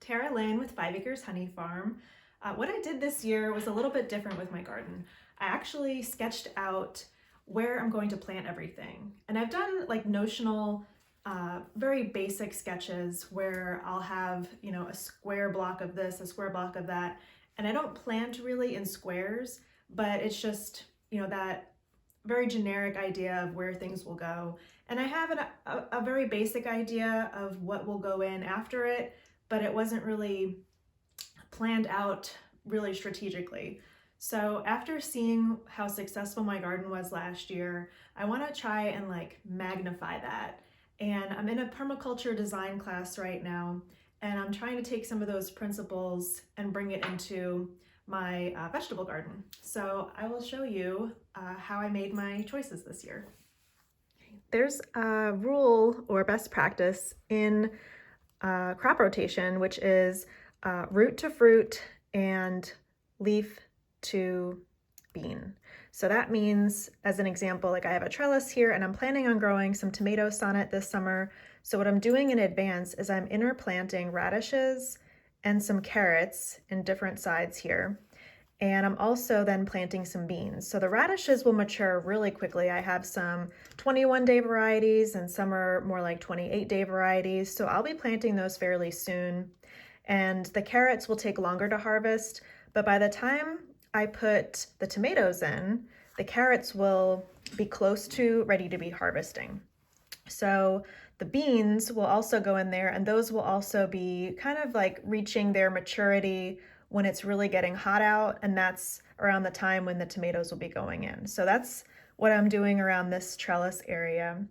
Tara Lynn with 5 Acres Honey Farm. What I did this year was a little bit different with my garden. I actually sketched out where I'm going to plant everything. And I've done like notional, very basic sketches where I'll have, a square block of this, a square block of that. And I don't plant really in squares, but it's just, that very generic idea of where things will go. And I have a very basic idea of what will go in after it, but it wasn't really planned out really strategically. So after seeing how successful my garden was last year, I want to try and magnify that. And I'm in a permaculture design class right now, and I'm trying to take some of those principles and bring it into my vegetable garden. So I will show you how I made my choices this year. There's a rule or best practice in crop rotation, which is root to fruit and leaf to bean. So that means, as an example, I have a trellis here and I'm planning on growing some tomatoes on it this summer. So what I'm doing in advance is I'm interplanting radishes and some carrots in different sides here. And I'm also then planting some beans. So the radishes will mature really quickly. I have some 21-day varieties and some are more like 28-day varieties. So I'll be planting those fairly soon. And the carrots will take longer to harvest, but by the time I put the tomatoes in, the carrots will be close to ready to be harvesting. So the beans will also go in there, and those will also be kind of reaching their maturity when it's really getting hot out, and that's around the time when the tomatoes will be going in. So that's what I'm doing around this trellis area.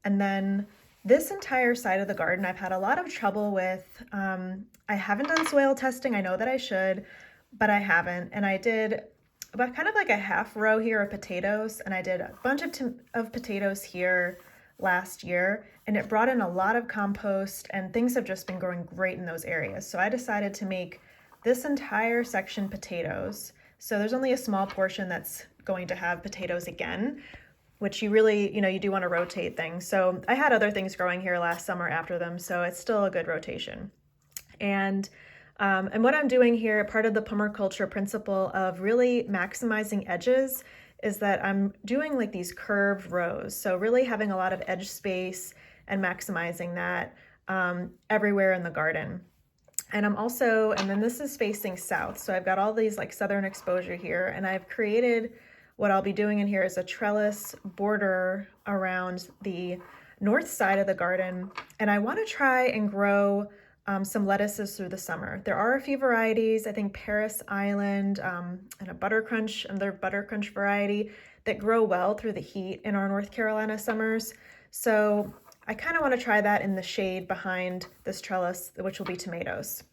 And then this entire side of the garden, I've had a lot of trouble with. I haven't done soil testing. I know that I should, but I haven't. And I did about kind of like a half row here of potatoes, and I did a bunch of potatoes here last year, and it brought in a lot of compost, and things have just been growing great in those areas. So I decided to make this entire section potatoes. So there's only a small portion that's going to have potatoes again, which you really, you do want to rotate things. So I had other things growing here last summer after them, so it's still a good rotation. And what I'm doing here, part of the permaculture principle of really maximizing edges, is that I'm doing these curved rows. So really having a lot of edge space and maximizing that everywhere in the garden. And and then this is facing south. So I've got all these southern exposure here, and I've created what I'll be doing in here is a trellis border around the north side of the garden. And I want to try and grow some lettuces through the summer. There are a few varieties, I think Paris Island and a another buttercrunch variety that grow well through the heat in our North Carolina summers. So I kind of want to try that in the shade behind this trellis, which will be tomatoes.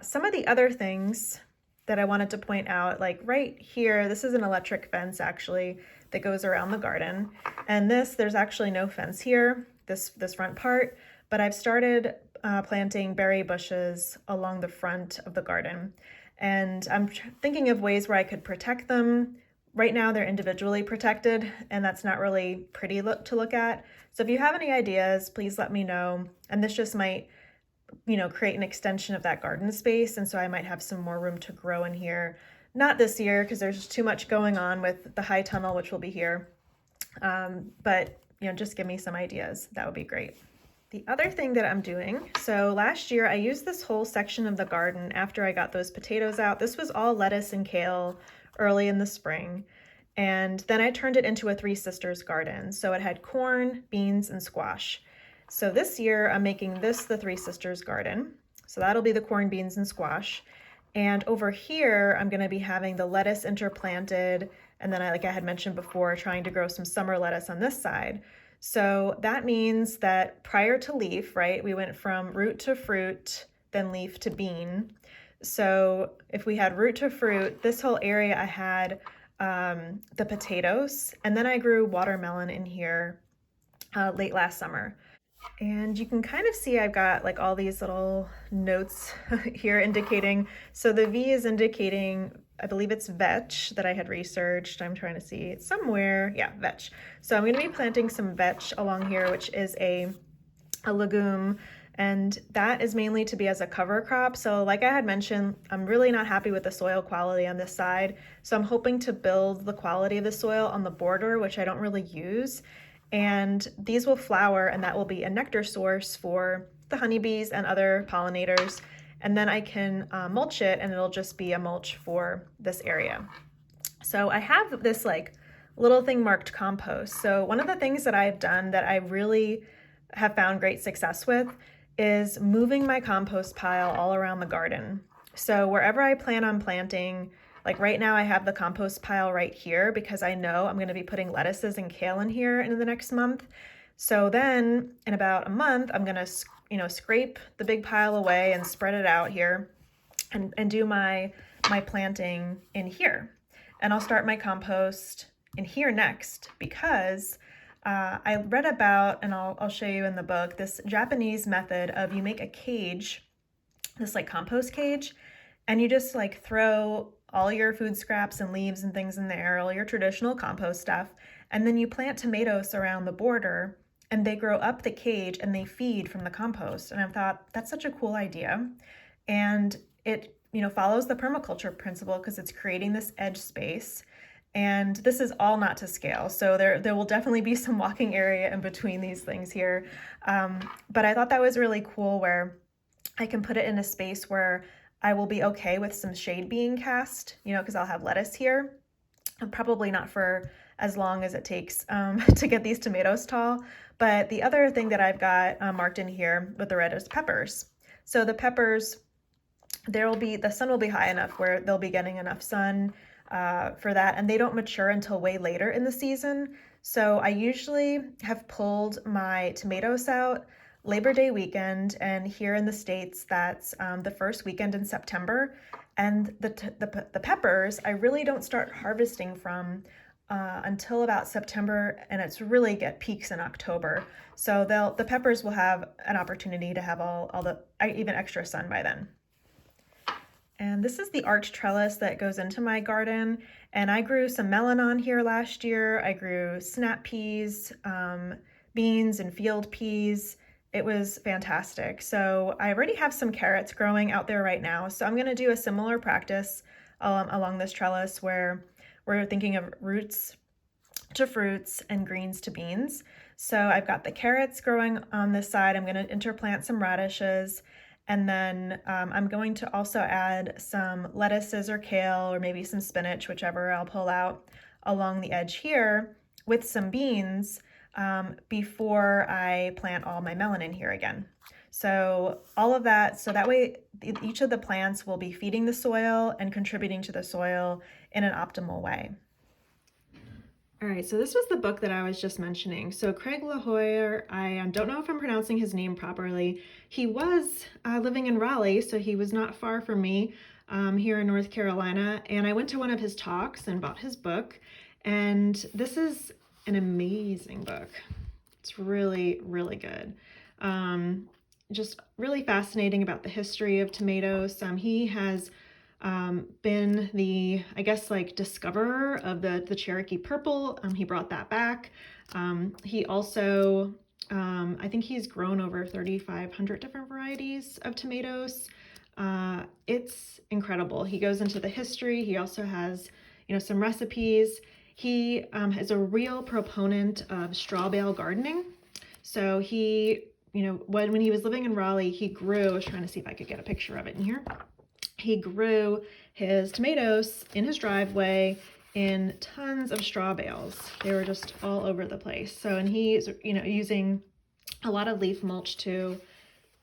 Some of the other things that I wanted to point out, right here, this is an electric fence actually that goes around the garden. And there's actually no fence here, this front part, but I've started planting berry bushes along the front of the garden. And I'm thinking of ways where I could protect them. Right now they're individually protected, and that's not really pretty to look at. So if you have any ideas, please let me know. And this just might, create an extension of that garden space. And so I might have some more room to grow in here. Not this year, because there's too much going on with the high tunnel, which will be here. But, just give me some ideas. That would be great. The other thing that I'm doing, so last year I used this whole section of the garden after I got those potatoes out. This was all lettuce and kale early in the spring. And then I turned it into a Three Sisters garden. So it had corn, beans, and squash. So this year I'm making this the Three Sisters garden. So that'll be the corn, beans, and squash. And over here, I'm gonna be having the lettuce interplanted. And then like I had mentioned before, trying to grow some summer lettuce on this side. So that means that prior to leaf, right, we went from root to fruit, then leaf to bean. So if we had root to fruit, this whole area I had the potatoes, and then I grew watermelon in here late last summer. And you can kind of see I've got all these little notes here indicating, so the V is indicating, I believe it's vetch that I had researched. I'm trying to see it somewhere. Yeah, vetch. So I'm going to be planting some vetch along here, which is a legume, And that is mainly to be as a cover crop. So like I had mentioned, I'm really not happy with the soil quality on this side. So I'm hoping to build the quality of the soil on the border, which I don't really use. And these will flower, and that will be a nectar source for the honeybees and other pollinators. And then I can mulch it, and it'll just be a mulch for this area. So I have this like little thing marked compost. So one of the things that I've done that I really have found great success with is moving my compost pile all around the garden. So wherever I plan on planting, like right now I have the compost pile right here because I know I'm going to be putting lettuces and kale in here in the next month. So then in about a month, I'm going to, scrape the big pile away and spread it out here and do my planting in here. And I'll start my compost in here next because I read about, and I'll show you in the book, this Japanese method of you make a cage, this like compost cage, and you just like throw all your food scraps and leaves and things in there, all your traditional compost stuff, and then you plant tomatoes around the border, and they grow up the cage and they feed from the compost. And I thought that's such a cool idea. And it, follows the permaculture principle because it's creating this edge space. And this is all not to scale. So there will definitely be some walking area in between these things here. But I thought that was really cool where I can put it in a space where I will be okay with some shade being cast, because I'll have lettuce here. Probably not for as long as it takes to get these tomatoes tall. But the other thing that I've got marked in here with the red is peppers. So the peppers, the sun will be high enough where they'll be getting enough sun for that, and they don't mature until way later in the season. So I usually have pulled my tomatoes out Labor Day weekend, and here in the States, that's the first weekend in September. And the peppers, I really don't start harvesting from until about September, and it's really get peaks in October. So the peppers will have an opportunity to have all the even extra sun by then. And this is the arch trellis that goes into my garden. And I grew some melon on here last year. I grew snap peas, beans, and field peas. It was fantastic. So I already have some carrots growing out there right now. So I'm going to do a similar practice along this trellis where we're thinking of roots to fruits and greens to beans. So I've got the carrots growing on this side. I'm going to interplant some radishes. And then I'm going to also add some lettuces or kale or maybe some spinach, whichever I'll pull out along the edge here with some beans before I plant all my melon in here again. So all of that, so that way each of the plants will be feeding the soil and contributing to the soil in an optimal way. All right, so this was the book that I was just mentioning. So Craig LaHoyer, I don't know if I'm pronouncing his name properly. He was living in Raleigh, so he was not far from me here in North Carolina. And I went to one of his talks and bought his book. And this is an amazing book. It's really, really good. Just really fascinating about the history of tomatoes. He has been the, discoverer of the Cherokee purple. He brought that back. He also, I think he's grown over 3,500 different varieties of tomatoes. It's incredible. He goes into the history. He also has, some recipes. He is a real proponent of straw bale gardening. So he, when he was living in Raleigh, he grew, I was trying to see if I could get a picture of it in here. He grew his tomatoes in his driveway in tons of straw bales. They were just all over the place. So, and he's, using a lot of leaf mulch too.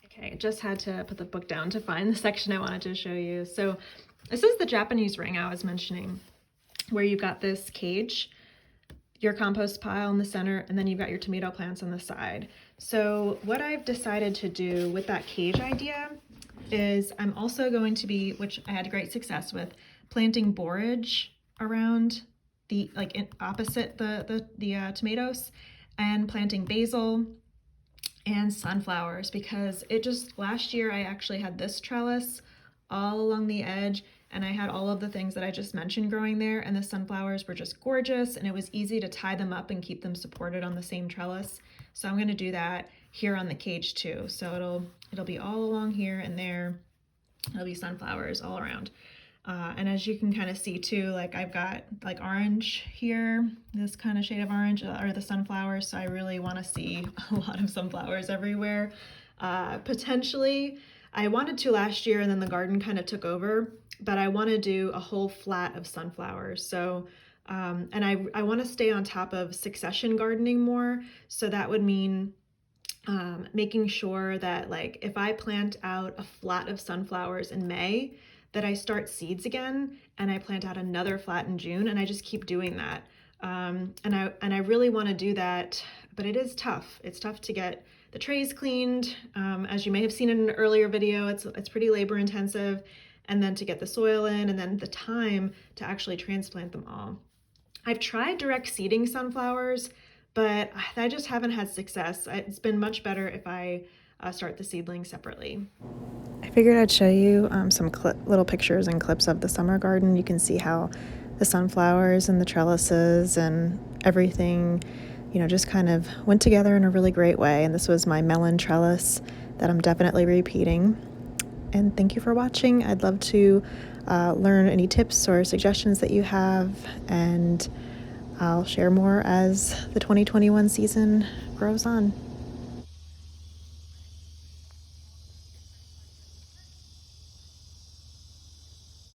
Okay, just had to put the book down to find the section I wanted to show you. So this is the Japanese ring I was mentioning, where you've got this cage, your compost pile in the center, and then you've got your tomato plants on the side. So what I've decided to do with that cage idea is I'm also going to be, which I had great success with, planting borage around the, opposite the tomatoes, and planting basil and sunflowers, because last year I actually had this trellis all along the edge, and I had all of the things that I just mentioned growing there, and the sunflowers were just gorgeous, and it was easy to tie them up and keep them supported on the same trellis. So I'm going to do that here on the cage too. So It'll be all along here and there. It'll be sunflowers all around. And as you can kind of see too, like I've got like orange here, this kind of shade of orange are the sunflowers. So I really want to see a lot of sunflowers everywhere. Potentially, I wanted to last year and then the garden kind of took over, but I want to do a whole flat of sunflowers. So, and I want to stay on top of succession gardening more. So that would mean making sure that like if I plant out a flat of sunflowers in May, that I start seeds again and I plant out another flat in June, and I just keep doing that. And I really want to do that, but it is tough. It's tough to get the trays cleaned. As you may have seen in an earlier video, it's pretty labor intensive, and then to get the soil in, and then the time to actually transplant them all. I've tried direct seeding sunflowers, but I just haven't had success. It's been much better if I start the seedlings separately. I figured I'd show you some little pictures and clips of the summer garden. You can see how the sunflowers and the trellises and everything, you know, just kind of went together in a really great way. And this was my melon trellis that I'm definitely repeating. And thank you for watching. I'd love to learn any tips or suggestions that you have, and I'll share more as the 2021 season grows on.